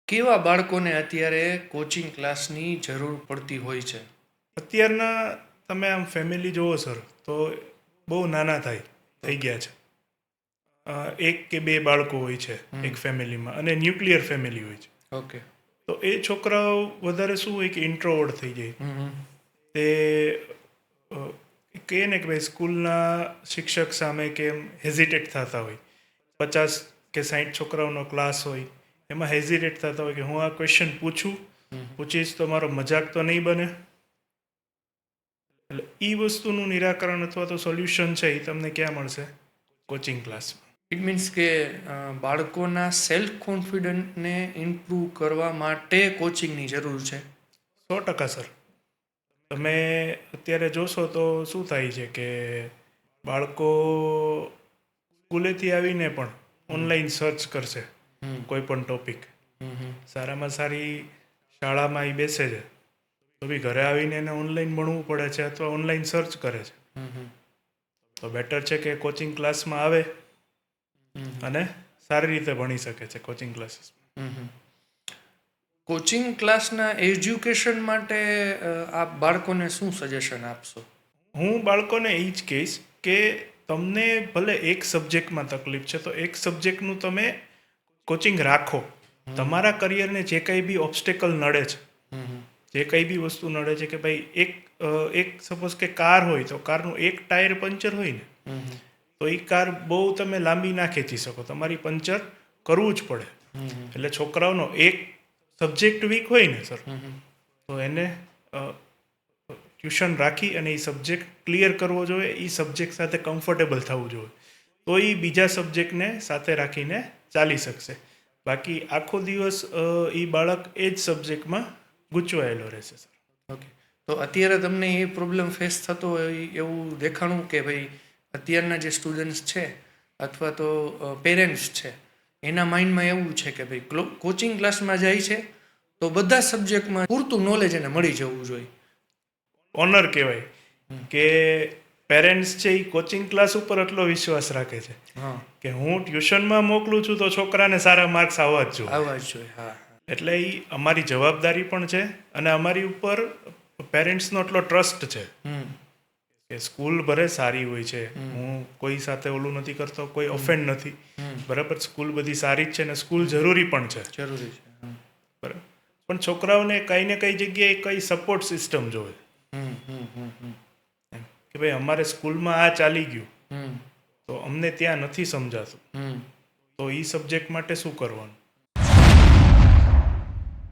કેવા બાળકોને અત્યારે કોચિંગ ક્લાસની જરૂર પડતી હોય છે? અત્યારના તમે આમ ફેમિલી જુઓ સર તો બહુ નાના થઈ ગયા છે. એક કે બે બાળકો હોય છે એક ફેમિલીમાં અને ન્યુક્લિયર ફેમિલી હોય છે. ઓકે. તો એ છોકરાઓ વધારે શું હોય કે ઇન્ટ્રોવર્ટ થઈ જાય. તે કહે ને કે ભાઈ સ્કૂલના શિક્ષક સામે કેમ હેઝિટેટ થતા હોય. 50 કે 60 છોકરાઓનો ક્લાસ હોય, એમાં હેઝિટેટ થતા હોય કે હું આ ક્વેશ્ચન પૂછીશ તો મારો મજાક તો નહીં બને. એટલે એ વસ્તુનું નિરાકરણ અથવા તો સોલ્યુશન છે એ તમને ક્યાં મળશે? કોચિંગ ક્લાસમાં. ઇટ મીન્સ કે બાળકોના સેલ્ફ કોન્ફિડન્ટને ઇમ્પ્રૂવ કરવા માટે કોચિંગની જરૂર છે. 100% સર. તમે અત્યારે જોશો તો શું થાય છે કે બાળકો સ્કૂલેથી આવીને પણ ઓનલાઈન સર્ચ કરશે કોઈ પણ ટોપિક. સારામાં સારી શાળામાં એ બેસે છે તો બી ઘરે આવીને એને ઓનલાઈન ભણવું પડે છે અથવા ઓનલાઈન સર્ચ કરે છે. તો બેટર છે કે કોચિંગ ક્લાસમાં આવે અને સારી રીતે ભણી શકે છે કોચિંગ ક્લાસીસમાં. કોચિંગ ક્લાસના એજ્યુકેશન માટે આપ બાળકોને શું સજેશન આપશો? હું બાળકોને એ જ કહીશ કે તમને ભલે એક સબ્જેક્ટમાં તકલીફ છે તો એક સબ્જેક્ટનું તમે કોચિંગ રાખો. તમારા કરિયરને જે કંઈ બી ઓબ્સ્ટેકલ નડે છે, જે કંઈ બી વસ્તુ નડે છે કે ભાઈ એક સપોઝ કે કાર હોય તો કારનું એક ટાયર પંચર હોય ને તો એ કાર બહુ તમે લાંબી ના ખેંચી શકો, તમારી પંચર કરવું જ પડે. એટલે છોકરાઓનો એક સબ્જેક્ટ વીક હોય ને સર તો એને ટ્યુશન રાખી અને એ સબ્જેક્ટ ક્લિયર કરવો જોઈએ, એ સબ્જેક્ટ સાથે કમ્ફર્ટેબલ થવું જોઈએ તો એ બીજા સબ્જેક્ટને સાથે રાખીને ચાલી શકશે. બાકી આખો દિવસ એ બાળક એ જ સબ્જેક્ટમાં ગૂંચવાયેલો રહેશે સર. ઓકે. તો અત્યારે તમને એ પ્રોબ્લેમ ફેસ થતો હોય એવું દેખાણું કે ભાઈ અત્યારના જે સ્ટુડન્ટ્સ છે અથવા તો પેરેન્ટ્સ છે એના માઇન્ડમાં એવું છે કે ભાઈ કોચિંગ ક્લાસમાં જાય છે તો બધા સબ્જેક્ટમાં પૂરતું નોલેજ એને મળી જવું જોઈએ. ઓનર કહેવાય કે પેરેન્ટ્સ છે એ કોચિંગ ક્લાસ ઉપર એટલો વિશ્વાસ રાખે છે કે હું ટ્યુશનમાં મોકલું છું તો છોકરાને સારા માર્ક્સ આવવા જ જોઈએ. હા. એટલે એ અમારી જવાબદારી પણ છે અને અમારી ઉપર પેરેન્ટ્સનો એટલો ટ્રસ્ટ છે કે સ્કૂલ ભલે સારી હોય છે, હું કોઈ સાથે ઓલું નથી કરતો, કોઈ ઓફેન્ડ નથી, બરાબર, સ્કૂલ બધી સારી જ છે ને સ્કૂલ જરૂરી પણ છે. બરાબર, પણ છોકરાઓને કઈ ને કઈ જગ્યાએ કઈ સપોર્ટ સિસ્ટમ જોવે કે ભાઈ અમારે સ્કૂલમાં આ ચાલી ગયું તો અમને ત્યાં નથી સમજાતું તો એ સબ્જેક્ટ માટે શું કરવાનું.